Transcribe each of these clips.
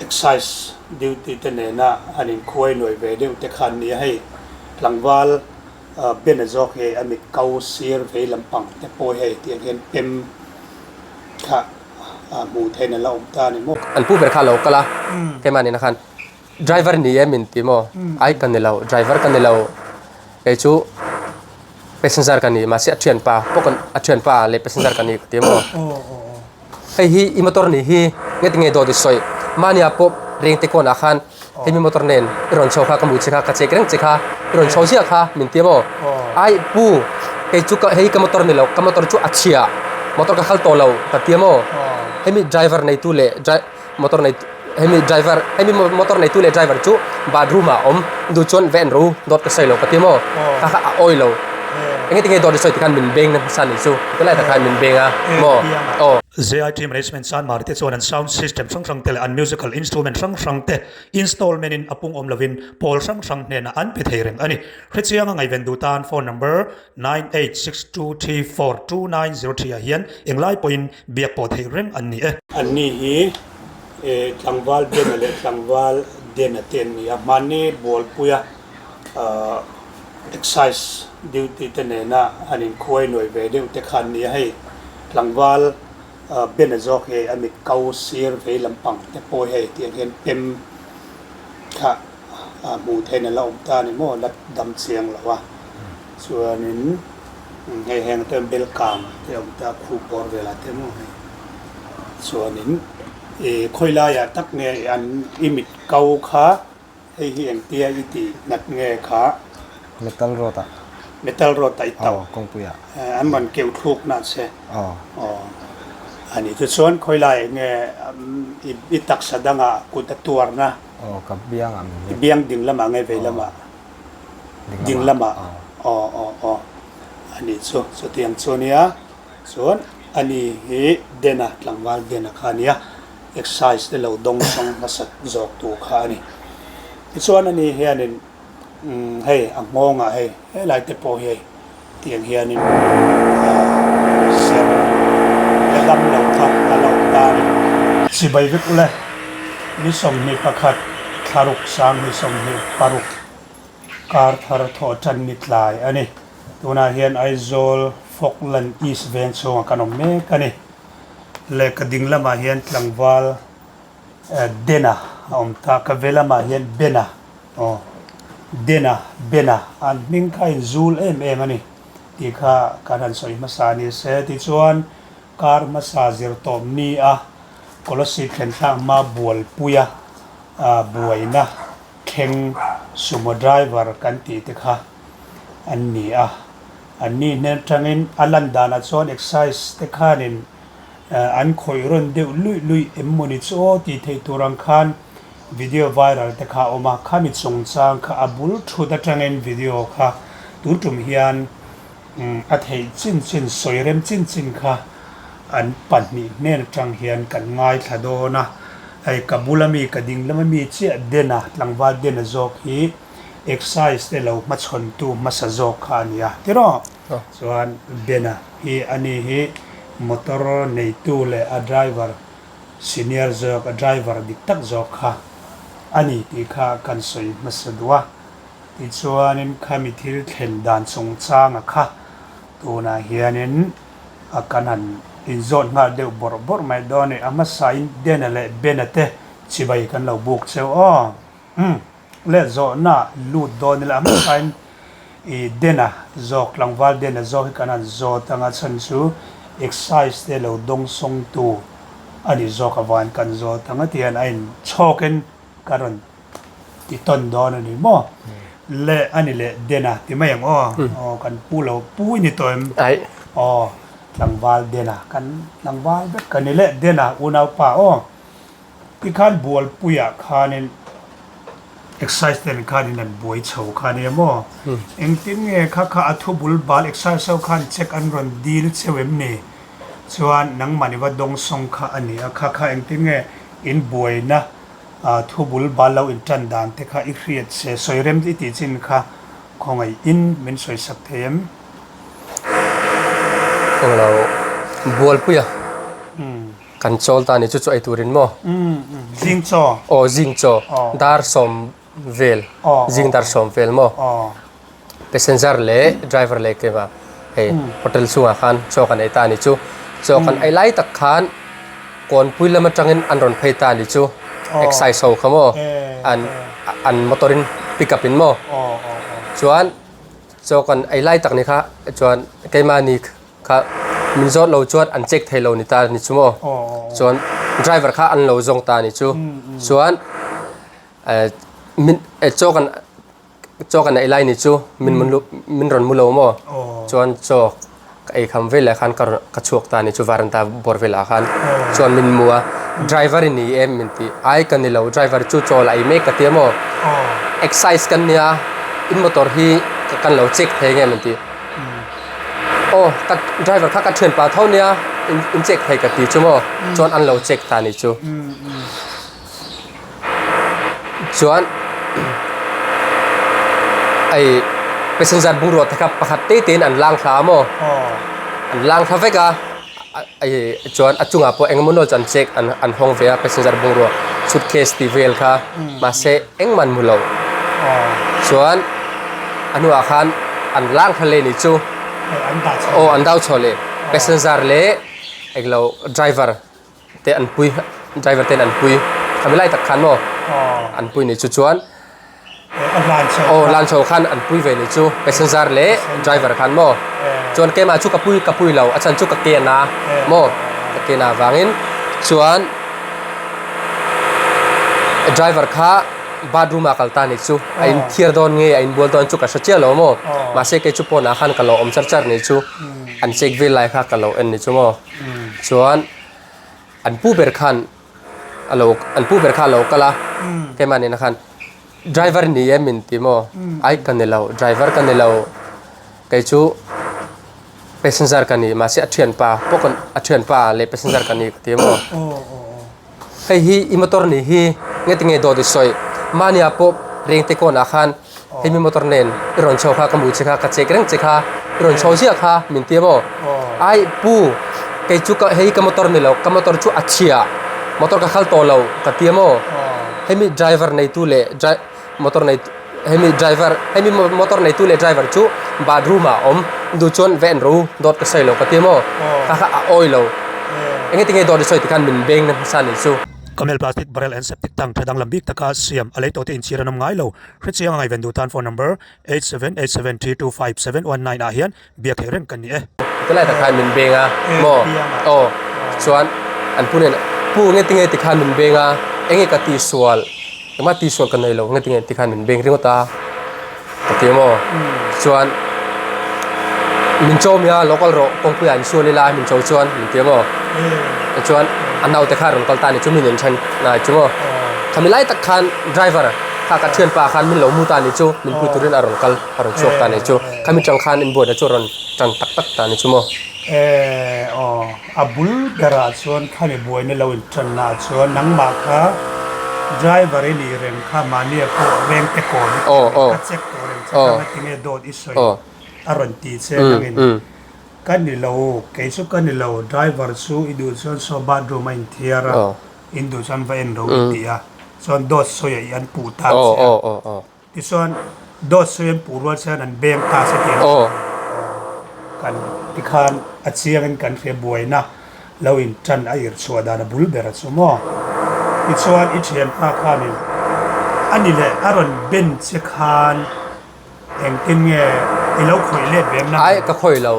Eksise duty เตเนน่ะอันนี้คุยหน่วยเวเดียวแต่คันนี้ให้หลังวัลเป็นจอกให้อเมริกาเสียเวลำปังแต่ปอยให้เตียงเห็นเป็นค่ะหมู่ไทยนั่นเราตาเนี่ยมั้งอันผู้เป็นข้าเราก็ละแค่มานี่นะครับ driver นี่มินติโมไอ้กันนี่เรา driver กันนี่เราไอ้ชู passenger กันนี่มาเสียเทียนป่าพวกกันเทียนป่าเลย passenger กันนี่ติโมไอ้ฮีอีมอเตอร์นี่ฮีเงี้ยติงเงี้ยโดดสอยมาเนี่ยพบเรียงตะโกนอาคารให้มีมอเตอร์เน้นรอนโชว์ค่ะกำบุชิค่ะกระเจกเร่งเจค่ะรอนโชว์เสียค่ะมินติโมไอ้ผู้ไอ้ชูก็ให้กับมอเตอร์นี่เรากับมอเตอร์ชูอัดเชียมอเตอร์ก็ขัลโตเราตัดติโมให้มี driver ในตู้เล่มอเตอร์ในให้มี driver ให้มีมอเตอร์ในตู้เล่ driver ชูบาดรูมาดูชนแวนรูดอดกระใส่เราตัดติโมค่ะค่ะออยเราเงี้ยติงเงี้ยโดดสอยที่คันมินเบงนะสันนิสูก็เลยแต่คันมินเบงอ่ะโมZI team management san marite chuan an sound system sang tel an musical instrument sang te installment in apung omlovin pol sang ne na an pe theireng ani khrichianga ngai ven du tan phone number 9862342903 hian englai point biak po theireng ani ani hi tlangwal den le tlangwal den ten ni amani Bualpui Eksise duty เตเนน่ะอันนี้คุยหน่วยเวเดียวแต่คันนี้ให้หลังวัลเป็นจอกให้อเมริกาเสียเวลำปังแต่ปอยให้เตียงเห็นเป็นค่ะหมู่ไทยนั่นเราตาเนี่ยมั้งรัดดำเสียงหรอวะส่วนนี้ให้แหงเติมเบลกามที่เราตาคูปอร์เวลาเต็มให้ส่วนนี้คุยลายตักเงยอันอิมิดเกาขาให้เห็นเตียอิตินัดเงยขาmetal rota เมทัลโรตไอเต่าคงปุยอ่ะอันมันเกี่ยวทุกนั่นใช่อันนี้คือส่วนคอยไล่เงี้ยอิตักสะดังอ่ะกุตตัวนะกับเบี้ยงอ่ะเบี้ยงดิ่งละมาไงไปละมาดิ่งละมาอันนี้ส่วนเตียงส่วนนี้ส่วนอันนี้เฮเดน่ะหลังวันเดน่ะขานี้ exercise เดี๋ยวเราดงส่งมาสักจอกตัวขานี่ส่วนอันนี้เฮนี่เฮ้ยอ่างมองอ่ะเฮ้ยหลายแต่พอเฮ้ยเตียงเฮียนี่เสียงแล้วดำเราทับเราตาเนี่ยสิใบวิกเลยมีส่งมีประคัดคารุกสางมีส่งมีปารุกการทาร์ทอจันนิดลายอันนี้ตัวน่าเฮียนไอโซลฟอกแลนด์อีสเวนส่งกันออกเมกันนี่เล็กดิ่งละมาเฮียนหลังวาลเดน่าตากเวลามาเฮียนเบน่าเดน่าเบน่าอันมิ่งใครจูลอันนี้ที่ข้าการสอยมาสานี่เสด็จชวนการมาสาจิรตอมนี่ก็ลสิเข็นทางมาบัวปุยบวยนะเข่ง Sumo Driver กันตีที่ข้าอันนี้เนี่ยทั้งนี้อันลันดานะชวน Eksise ที่ข้านี่อันคอยรอนเดียวลุยมุนิโซที่เทตุรังคันวิดีโอไวรัลที่ข้าออกมาข้ามิดส่งสางข้าบุลทุดทั้งนี้วิดีโอข้าตัวจุ่มเฮียนอัฐิจินสวยเริ่มจินค่ะอันปั่นมีเนี่ยจังเฮียนกันง่ายถ้าโดนะไอ้กับบุลมีกับดิ่งแล้วมันมีเชี่ยเดน่ะหลังว่าเดน่ะจอกฮี Eksise เดี๋ยวเรามาชนตัวมาสะจอกขันยาที่รอส่วนเดน่ะฮีอันนี้ฮีมอเตอร์ในตัวเลยอะ driver senior จอกอะ driver ดิตักจอกค่ะอันนี้ที่ข้ากันสวยมาสะดวกที่ส่วนนี้ข้ามีที่เห็นด่านสงสารค่ะตัวน่าเฮียนินอาการนั้นอินโซนมาเดี๋ยวบอร์ไม่โดนเนี่ยอามาใส่เดนเลยเบนเต้ชิบายกันเราบุกเซลเล่โซน่าลูดโดนเลยอามาใส่เดน่ะโซกลังวาลเดน่ะโซให้กันนั้นโซตั้งแต่ฉันสู้ Eksise เดี๋ยวเราดงส่งตัวอันนี้โซกับวันกันโซตั้งแต่ที่อันโชกันกันที่ต้นโดนนี่มั้งเล่อันนี้เล่เดน่ะที่ไม่ยังกันปูเราปูนี่ตัวหลังวาลเดน่ะกันหลังวาลแบบกันนี่เละเดน่ะอุณาป่าที่ข้านบัวปุยข้านี่ Eksise เดนข้านี่นั่นบวยเฉาข้านี่มั้งเอ็งทิ้งข้าอัฐบุลบาล Eksise เอาข้านเช็คอันรันดีลเซเวมนี่ส่วนนังมันว่าดงส่งข้าอันนี้ข้าเอ็งทิ้งอินบวยนะทุบุลบาลเราอินจันดานแต่ข้าอีกเรียดเสสวยเริ่มที่ติดจินข้าของไออินมันสวยสักเทมของเราบัวปุย kan chol ta ni chu chu ai turin mo jing cho o jing cho dar som vel jing dar som vel mo passenger le driver le ke ba he hotel sunga khan cho kan ai ta ni chu cho kan ai lai tak khan kon puila ma tangin an ron phei ta ni chu Eksise ho khamo an motorin pick up in mo chuan cho kan ai lai tak ni kha chuan keima ni kha min zot lo chuan an check thei lo ni ta ni chu mo chuan driver kha an lo zong ta ni chu chuan min cho kan ai lai ni chu min ron mu lo mo chuan cho ai kham vel la khan ka chhuak ta ni chu varanta bor vel a khan chuan min muwa driver ni em min ti ai kan ni lo driver chu chol ai me ka te mo Eksise kan nia in motor hi kan lo check thei nge min ti ka driver kha ka thian pa thau nia in check thei ka ti chu mo chuan an lo check ta ni chu chuan ai passenger bung ro thakap pakhat te ten an lang thla mo an lang tha veka ai chuan achunga po engmonol chan check an hong ve passenger bung ro suitcase ti vel kha ma se engman mulo chuan anu akhan an lang khale ni chu an dau chole passenger le eglo driver te an pui driver ten an pui kamilai tak khan mo an pui ni chu chuan lan chho khan an pui ve ni chu passenger le driver khan mo chuan ke ma chu ka pui lo achan chu ka ke na mo ka ke na wangin chuan driver kha bathroom a kalta ni chu ain thiar don nge ain bol don chu ka sache lo mo ma se ke chu po na khan ka lo om char ni chu an check ve lai kha ka lo en ni chu mo chuan an pu ber khan an pu ber kha lo kala ke ma ni na khan driver ni em min ti mo ai kan ni lo driver kan ni lo ke chu passenger kan ni ma se athian pa pokon athian pa le passenger kan ni ti mo hei hi i motor ni hi nge do di soi mania po reng te ko na khan hei mi motor nen ron chho kha kamu che kha ka che reng che kha ron chho sia kha min ti mo ai pu ke chu ka hei ka motor ni lo ka motor chu achia motor ka khal to lo ka ti mo hei mi driver nei tu le motor nei hei mi motor nei tu le driver chu bathroom a om du chon ven ru dot ka sai lo ka ti mo kha a oi lo nge do di soi ti khan min beng na sa ni chu Kamel plastic barrel and septic tank thadang lambik taka siam alay to te in sira nam ngai lo hritsiang ngai vendu tan phone number 8787325719 ahian biak heren kan ni cái ta khai mình bê nga mo chuan an punen pu nge tinge ti khan min bê nga enge ka ti sual ma ti sual kan nei lo nge tinge ti khan min beng ringota ka ti mo chuan min chom ya local ro kong pu an sual la min chau chuan min ti mo chuan an nau te kha ron kal ta ni chu min chen na chu mo kamilai tak khan driver kha ka thian pa khan min lo mu ta ni chu min pu turin aron kal aron chok ta ni chu kami chang khan in bo da chu ron chang tak ta ni chu mo abul gara chuan khani boy ne lo in chan na chuan nang ma kha driver ni rem kha mania ko rem te ko check ko rem cha ma tinge dot isoi aron ti che nangin kan ni lo ke chu kan ni lo driver su idu chuan so bathroom in thiara indu chan va en ro tia chuan dot soya yan pu ta ti chuan dot soya pu ro chan an beng ta se ti kan ti khan achiang kan fe boy na lo in chan a ir chua da na bul bera chumo ti chuan I thian pa khan in ani le aron ben che khan eng tin nge I lo khoi le bem na ai ka khoi lo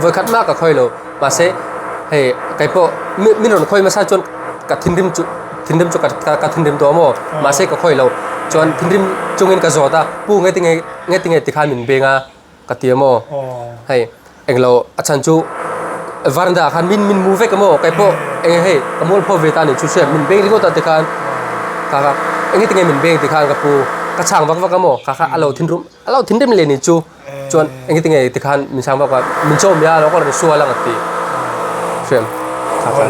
voi khat ma ka khoi lo ma se he kai po min ron khoi ma sa chon ka thindim chu ka thindim to mo ma se ka khoi lo chon thindim chungin ka zota pu nge tinge ti khan min benga ka ti mo hey englo achan chu varanda khan min mu ve ka mo kai po eng he kamol pho ve ta ni chu se min beng ringo ta ti khan ka eng tinge min beng ti khan ka pu ka chang wak wak mo kha alo thindim le ni chu chon eng tinge ti khan min chang wak min chom ya lo ko ri suwa lang ati sem kha pa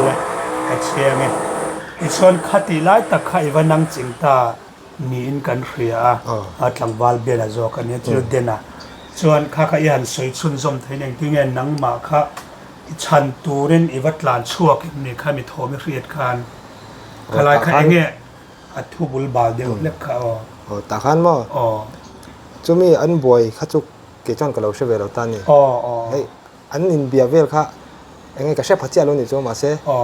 ka chiang e I chon khati lai ta khai wanang chingta ni in kan khria a tlangwal be la zo kan ye chu dena chuan kha yan soi chun zom thaineng tinge nang ma kha ชันตูเรนอีวัตลานชั่วกิมนี่ข้ามีโทไม่เรียดคานขลายข้าเองเนี่ยอัดทุบุลบาลเดียวเล็กข้าอ๋อตาขันมั้งอ๋อจะมีอันบอยข้าจุกเกี่ยจอนกับเราเชื่อเวลาตานี่อ๋ออ๋อเฮ้ยอันอินเบียเวลข้าเองก็เชฟพัชเจารุนี่จ้ามาเซ่อ๋อ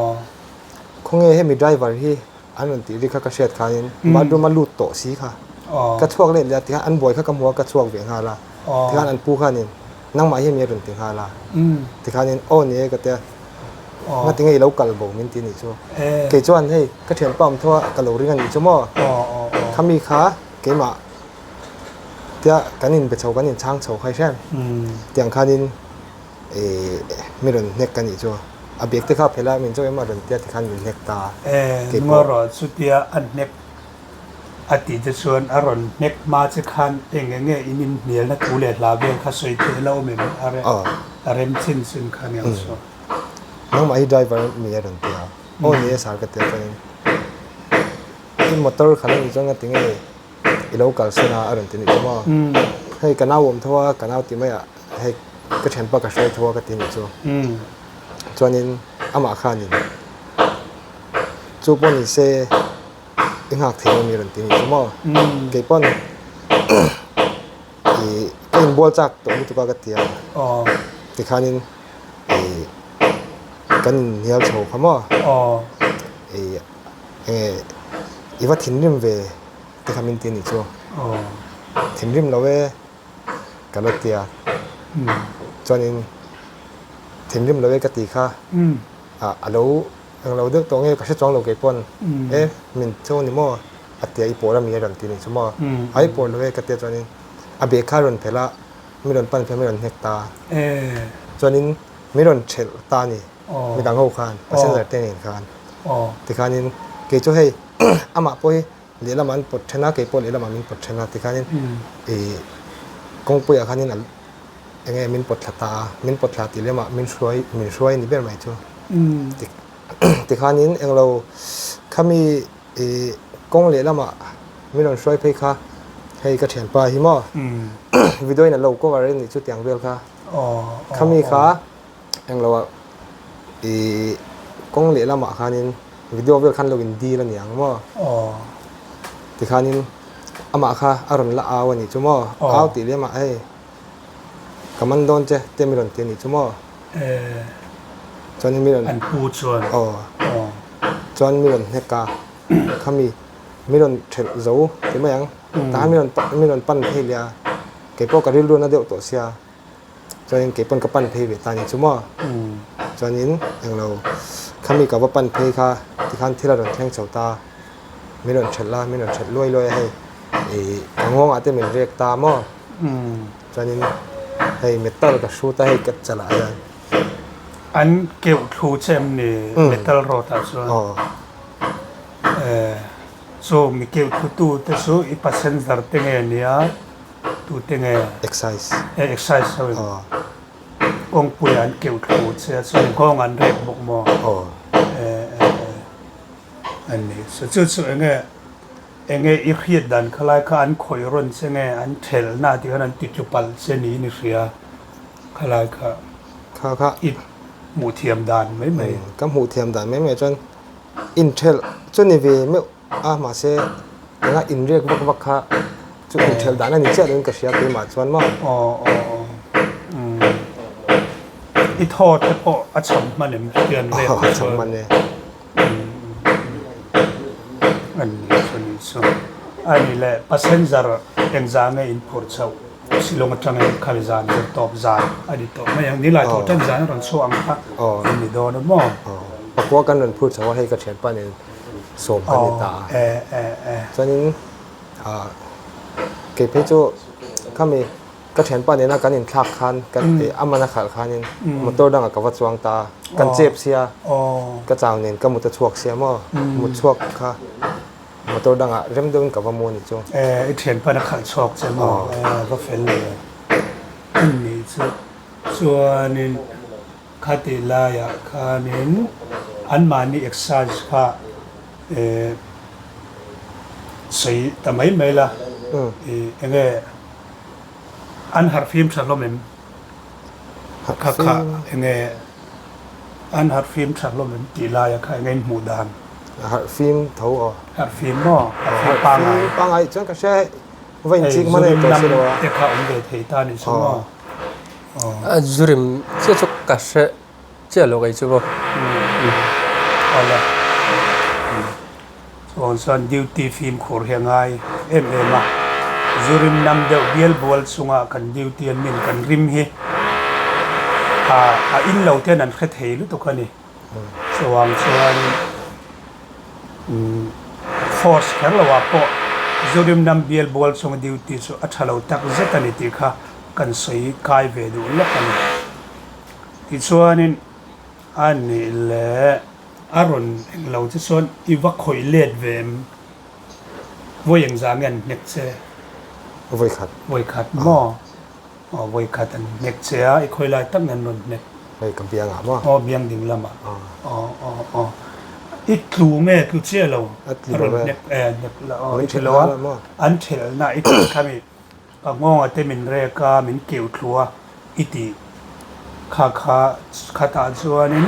คงเองมีไดรเวอร์ที่อันนั้นตีริข้าก็เชฟข้านี่มาดูมาลูดโตสีข้าก็ช่วงเล่นแล้วที่อันบอยข้ากำหัวก็ช่วงเวียงฮาละที่อันปูข้านี่นั่งมาให้มีรุ่นที่ฮาละที่ข้านี่โอ้เนี่ยก็แต่งั้นที่ไงเรากลับบอกมินตีนี่จ้าเกี่ยจวนให้ก็เทียนปั๊มทั่วกะโหลกเรื่องนี้จ้ามั้งข้ามีขาเกี่ยมาเดี๋ยวกันนินไปโชว์กันนินช่างโชว์ใครใช่เตียงข้านินไม่รุ่นเน็กกันนี่จ้าอาเบียกที่ข้าเพล่ามินจ้าเอ็มมารุ่นเตียที่ข้านินเน็กตาเมื่อรอสุดเดียอันเน็กอดีตจะชวนอารมณ์เน็กมาจะคันเองเงี้ยอินินเหนียวนักกูเลียลาเบียงข้าสวยเทล่าเหมือนอะไรสิ้นข้าเนี่ยส่วนน้องมาให้ไดรเวอร์มีรุ่นเตียโอ้เนี่ยสารกันเตียกันนี่มอเตอร์คันนี้จ้างั้นที่ไงอีโลกัลเซนาอรุ่นที่นี่จ้าให้กันเอาผมทั่วกันเอาที่ไม่อะให้ก็เช่นปากกระช่วยทั่วกันที่นี่จ้าจวนนี้อามาข้านี่จูปนิเซอิงหักเทมีรุ่นที่นี่จ้ามั้งเกี่ยปนกินบัวจักตัวนี้ตัวกันเตียที่ข้านี่กันเหี่ยวโฉขมั้งอีว่าทิ้งริมเวที่ข้ามินที่นี่จ้าทิ้งริมเราเวกันรถเตียจวนนี้ทิ้งริมเราเวกติค่ะเราเด็กตัวนี้ก็ใช้จ้องเราเก็บปนมินช่วงนี้มั่วอัตยาอีโปรามีอะไรที่นี่ชั่วโมงไอ้โปรเราเวกติจวนนี้อาเบคารุนเพล่าไม่รุนปันเพลไม่รุนเฮกตาจวนนี้ไม่รุนเชลตานี่ไม่ต่างหูคานเพราะเส้นเลือดเต้นเองคานที่คานี้เกี่ยวให้อามาปุยเลี้ยละมันปดชนะเกี่ยวปนเลี้ยละมันมินปดชนะที่คานี้กงปุยอาคานี้นั่นยังไงมินปดตามินปดตาที่เลี้ยมามินช่วยนี่เป็นไหมจ้าที่ข้านี้เองเราข้ามีกงเลี้ยละมามินช่วยเพื่อข้าให้กระเทียนปลาหิมะวิดีโอนั้นเราก็ว่าเรื่องนี้ชุดอย่างเดียวค่ะข้ามีข้าเองเรากงเลี้ยละมาข้านี้วิดีโอเวลคันเราอินดีแล้วเนี่ยมั้งที่ข้านี้อามาข้าอารมณ์ละอาวันนี้ชั่วโมงเอาตีเลี้ยมาให้กำมันโดนเจเต็มมิลอนเตียนี่ชั่วโมงจนมิลอนอันพูดชวนจนมิลอนเฮกาข้ามีมิลอนเทลโซ่ที่ไม่ยังแต่มิลอนปั้นเพลียเก็บพวกกระดิ่งล้วนน่าเดือดตัวเสียจนเก็บปั้นกับปั้นเพลียตานี่ชั่วโมงจนนี้อย่างเราข้ามีกับว่าปั้นเพลียค่ะที่ขั้นที่เราโดนแทงเสาตามิลอนเทลล่ามิลอนเทลรวยให้งงอาจจะเป็นเรียกตามั่งจนนี้ให้เมทัลกับชูตาให้กัดจลายอันเกี่ยวทูเชมนี่เมทัลโรตาส่วนso มีเกี่ยวทูตูแต่so อีพัฒน์ดาร์เตงเนี่ยตูเตงEksiseส่วนกงปุยอันเกี่ยวทูเชียส่วนกงอันเรียบบุกมออันนี้สุดๆเองอีขีดดันคล้ายกับอันคอยร้อนเสงอันเทลหน้าที่นั้นติดจุปัลเสนีนี่เสียคล้ายกับอีหมูเทียมดันไม่ก็หมูเทียมดันไม่จนอินเทลจนนี่เวไม่มาเสียแล้วอินเรียกวักค่ะจนอินเทลดันนั่นนี่เจ้าเรื่องกระเสียไปมาจนมั้งอีทอดแต่พออัศมันเนี่ยมันเตือนเร็วอัศมันเนี่ยอันนี้ส่วนอันนี้แหละพัฒน์จะเอ็งจางอินพอร์ตเช่าสิลงมาจังเองคาลิจานจะตอบจานอันนี้ตอบไม่อย่างนี้หลายตัวจังจานรันโซ่อังค่ะอันนี้โดนมั้งปกว่ากันนั่นพูดสว่าให้กระเทียนป้าเนี่ยสมกันในตาฉะนั้นเก็บให้โจ้ข้ามีกระเทียนป้าเนี่ยนะกันอินคลักคันกันอามานาขัดคันนี่มุดตัวดังกับวัดสว่างตากันเจ็บเสียกระจางเนี่ยก็มุดตัวชวกเสียมั้งมุดชวกค่ะมุดตัวดังเริ่มเดินกับว่ามูนี่โจ้เทียนป้านักขัดชวกใช่มั้งก็เฟ้นเลยอันนี้ส่วนนี้คาติลายาคานินอันมานี่ Eksise ค่ะสีแต่ไม่ละเองอันฮาร์ฟิมชาร์ลอมค่ะเอง อันหัดฟิล์มฉากลมเหมือนตีลายใครเงินหมู่ดาน หัดฟิล์มเท่าอ๋อ หัดฟิล์มบ่หัดฟิล์มปังไง ปังไงจังก็ใช่ไว้จริงมันเลยตัวสิว่า เด็กเขาองเดทตานี่ใช่ไหมจูริมเชื่อจุกกะเชื่อเชื่อโลกไอ้ชูบ่เอาละส่วนดิวตี้ฟิล์มขูดยังไงมาจูริมนำเดวเบียลบอลสุงะกันดิวตี้มินกันริมเฮอินเหล่าเท่านั้นแค่เทลุตุกันนี่ส่วนฟอร์สแค่เราว่าพอจูริมนำเบียลบอลสุงะดิวตี้สุอัชเราตักเจตันนี่ที่ค่ะกันสวยกายเวดูเล็กกันที่ส่วนนี้อันนี้แหละอารมณ์เราจะส่วนอีวักคอยเลียดเวมว่าอย่างจางเงินเน็กเซ่ไว้ขัดหม้อไว้ขัดอันเน็กเซ่ไอ้คอยไล่ตั้งเงินนนเน็กไว้กับเบียงอ่ะมั้งเบียงดิ่งละมาอีกลูแม่คือเชี่ยเราอารมณ์เน็กเน็กละอีกแล้วอันเชลน่ะอีกคำนี้งอเตมินเรกามินเกี่ยวครัวอิติข้าตาจวนนี้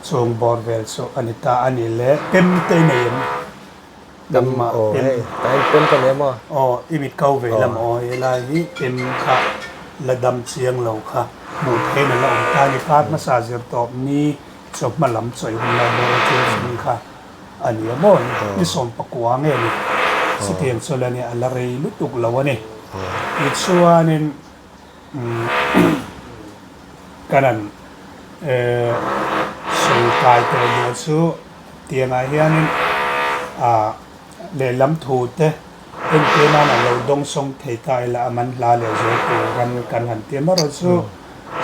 ส่งบอร์เวลส่งอันนี้ตาอันนี้เละเต็มเต็มเองดำมาเป็นกันเนี่ยมั้งอีมิดเก้าเวลมาเวลานี้เต็มค่ะละดำเสียงเราค่ะหมู่เทนั่นเราตาในพาดมาซาเซียตอบนี้จบมาหล้ำสวยหุ่นเราโดนเจอสิ่งค่ะอันนี้มั่งนี่ส่งประกวางเนี่ยสเตียนโซลาเนี่ยอะไรลุตุกเราวะเนี่ยอีกส่วนนึงกันนั้นสู่กายตัวเดียวสู่เตียงอาเฮียนี่เลลำทูเตเป็นเพื่อนนั่นเราดงส่งเทตายละมันลาเลเจตัวกันหันเตียมารสู่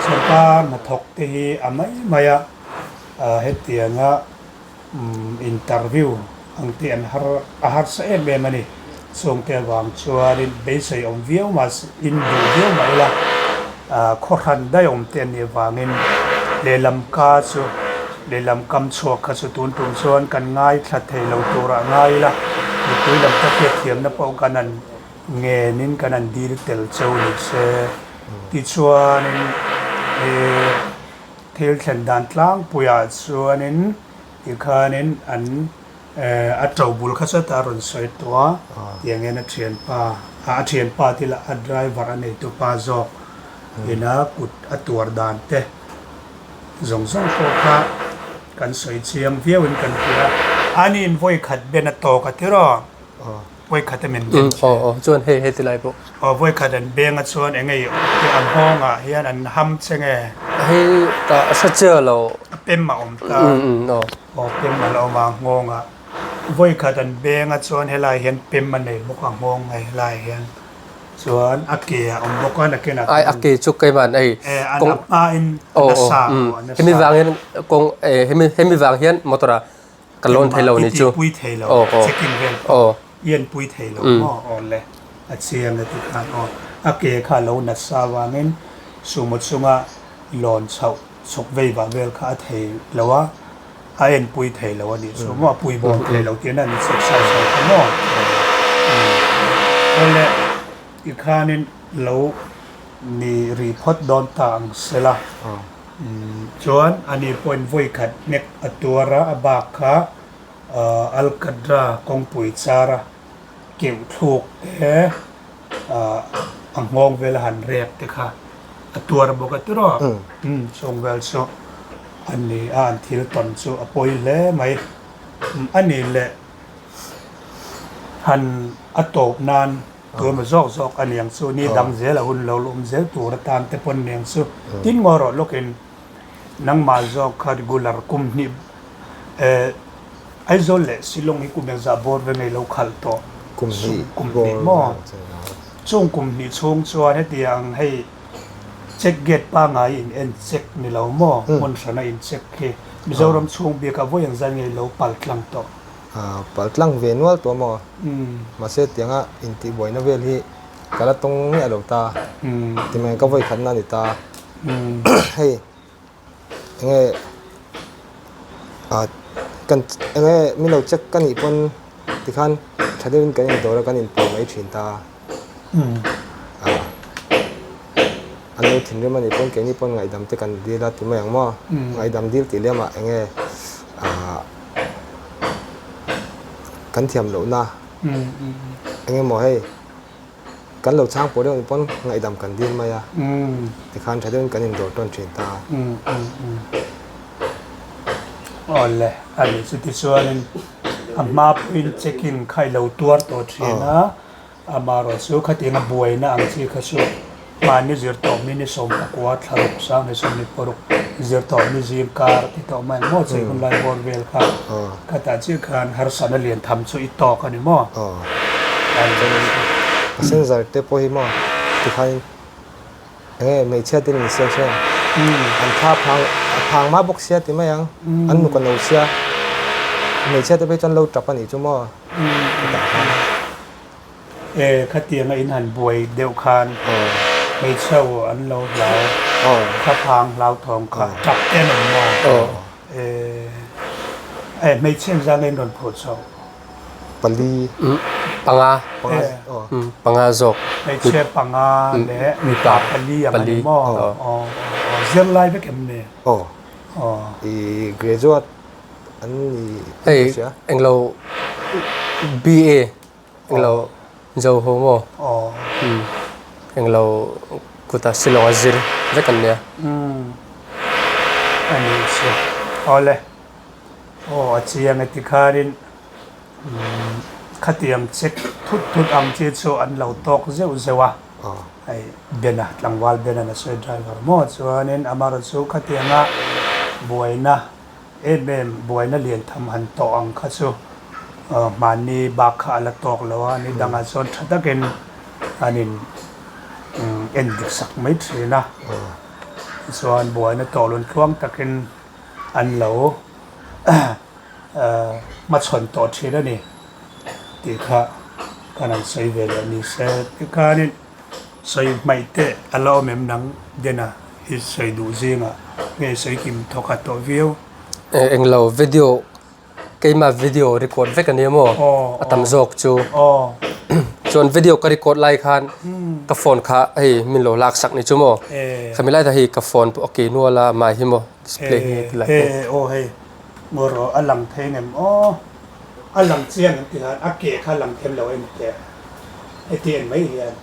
สปามาทกเตหีไม่มายเฮเตียงอินเตอร์วิวอังเตียนอาหารเสพเบมันนี่ส่งเตวางชัวรินเบสยอมวิวมาอินดูวิวมาละขอทันได้อมเตียนเนี่ยวางินเลลำกาสุเลลำกำชัวกสุตุนตุนส่วนกันง่ายทัดเทเราตัวระง่ายละมีตัวลำตะเกียบเทียมนับเอากันนั้นเงนินกันนั้นดีเตลเจ้าลิเซติดส่วนเทลเชนดันทลังปุยส่วนนี้อีกข้านี้อันอัตราบุลข้าศึกตารุนสวยตัวอย่างเงี้ยนักเรียนป้าที่ละอัดไดรเวอร์อันนี้ตัวป้าจอกยินากุดอัตัวดานเตะส่งโคกะกันสวยเชียมเที่ยวกันเพื่ออันนี้ไว้ขัดเบนโตกันที่รอไว้ขัดเหมือนกันชวนเฮ้ที่ไรพวกไว้ขัดอันเบงชวนเองไงที่อันห้องเฮียอันห้ำเชงเฮ้ก็ชัดเจนเราเป็นมาตาเป็นมาเรามางงไว้ขัดอันเบงชวนให้ลายเห็นเป็นมันเลยบุกงงไงลายเห็นส่วนอาเกะบุกกันอาเกะนะอาเกะชุกไก่มันอันอัปมาอินนัสซาเฮมิวางเฮียนกงเฮมิวางเฮียนมอตระกลอนไทยเรานี่จูปุยไทยเราเช็คอินเวนเย็นปุยไทยเราเลยอาเซียนเลยที่ทานอาเกะข้าเรานัสซาวางินสมมติสุงะหลอนเฉาสกเวบาเวลข้าไทยแล้วว่าเอ็นปุยไทยเราวันนี้สมมติว่าปุยบอลไทยเราเที่ยนั่นเซ็กซ์ใส่ข้างนอกนั่นแหละอีกข้านี้เรามีรีพอร์ตโดนต่างเสละจวนอันนี้เป็นไว้ขัดเน็กตัวระบากค่ะอัลกัดรากงปุยจาระเกี่ยวถูกอังงงเวลาหันเรียกเด็กค่ะตัวระบอกตัวส่งเวลส่งอันนี้อันที่ตอนส่งปอยเล่ไหมอันนี้แหละหันอัตโตนานตัวมาซอกอันอย่างส่วนนี้ดังเสียละหุ่นเราลมเสียตัวระตานแต่ปนอย่างส่วนทิ้งงอรอลูกเองนังมาซอกขัดกุลาร์คุมนี่ไอ้โซเล่สิลงให้กุมยังซาบอร์เวงไงเราขัดต่อกุมนี่มั่วช่วงกุมนี่ช่วงส่วนให้เตียงให้เช็คเกตป้าไงอินเช็คนี่เรามั่วมันสนอินเช็คเฮมิจารณ์ช่วงเบียกับว่าอย่างไรไงเราปัลลังต่อปัลลังเวนวัลตัวมั่วมาเสร็จยังอ่ะอินที่บ่อยนะเวลที่กระตรงนี้อารมณ์ตาที่มันก็ไว้ขันนั่นตาให้ยังไงกันยังไงมีเราเช็คกันอีกคนที่ขันชัดเจนกันอีกตัวแล้วกันอีกตัวไม่ชินตาอัน kan lo thin rema ni pon ke ni pon ngai dam te kan dila ti ma yang mo ngai dam dil ti lema enge kan thiam lo na enge mo hei kan lo chang po de pon ngai dam kan dil ma ya ti khan thadon kan in dor ton thin ta ole ani chu ti chuanin amma pin check-in khai lo tuar to thina amaro chu khatinga buaina ang chi khasu mani zir to mini som pakwa tharuk sang ne som ni poruk zir to ni zim kar ti to mai mo che kun lai bor vel kha kata chi khan har sana lian tham chu i to ka ni mo passenger te po hi mo ti khan mei che tin ni se se an tha phang ma bok sia ti ma yang an nu kan lo sia mei che te pe chan lo trap ani chu mo khatianga in han buai deu khan mei chau an lo lao kha phang lao thong kha chap ten mo mei chen za ngai non pho chau pali panga zok mei che panga le mi ta pali yang mo zel lai be kem ne graduate an ni englo BA englo zo ho mo englo kuta silong azir vekan ne ani se ole achiang atikharin khatiam check thut am che chu an lo tok zeu zewa ai bena tlangwal bena na Sumo Driver mo chuanin amara chu khatianga buaina buaina lian tham han to ang kha chu mani bakha ala tok lawa ni danga chon thadaken anin en dik sak mai thina chuan buaina tolun thuang takin an lo ma chon to thina ni ti kha kanan sei vele ni se ti khanin sei mai te alo mem nang dena hi sei du zinga nge sei kim thoka to view englo video keima video record vekan ne mo atam zok chu chon video ka record lai khan ka phone kha ai min lo lak sak ni chu mo khamilai da hi ka phone pu okay no la mai hi mo display hi lai hey moro alang thengem alang chiang ti han ake kha lang them lo em te ai tien mai hian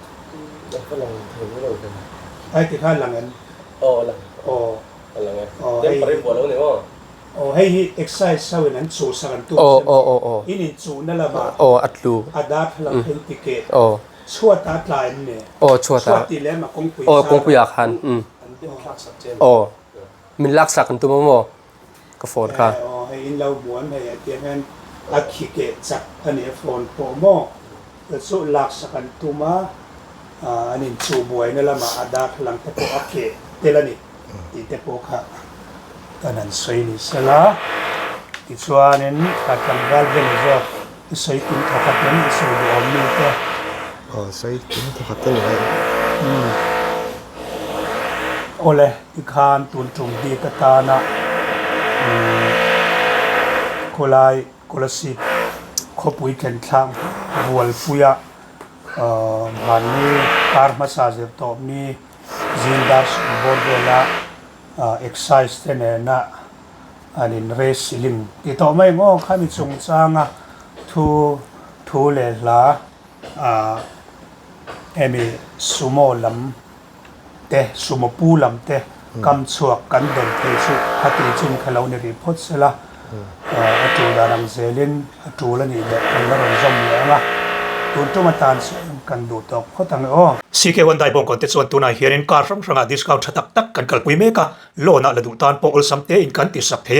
ka lang thei lo den ai ti kha lang an lang lang dem pare bo lo ne mo hey exercise sao nan chu sakan tu in chu na la ba atlu adat lang hen ticket chua ta tlai ne chua ta ti le ma kong pui kong pui khan min lak sak tu mo ka phone kha hey in lau buan hey ti han akhi ke chak ani phone po mo so lak sakan tu ma anin chu buai na la ma adat lang te po ake telani ti te po kha kanan sei ni sala ti chuanin katanggal ben zo sei kun thakat ni sei du om ni te sei kun thakat ni ole ti khan tun tum di katana kolai kolasi khopui ken thang bualpuya mani kar massage to ni zindas bordela Eksise tene na anin wrestling ti to mai ngo khami chung changa thu le la emi sumo lam te sumo pu lam te kam chhuak kan don te chu hati chin khalo ni ri phot sela atu da ram zelin atu la ni de kan la ron zom ya tun tu matan kan du tok khotang CK1 dai bong konte chuan tuna hianin car from ranga discount thatak tak kan kalpui meka lona la du tan po ol samte in kan ti sak the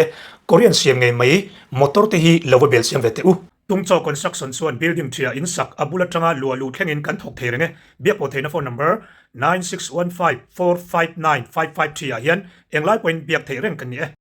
Korean siam ngai mai motor te hi lower bel siam vete tungcho construction chuan building thia in sak abula tanga lu thlengin kan thok therenge bia po theina phone number 9615459553 hian englai point biak the reng kan ni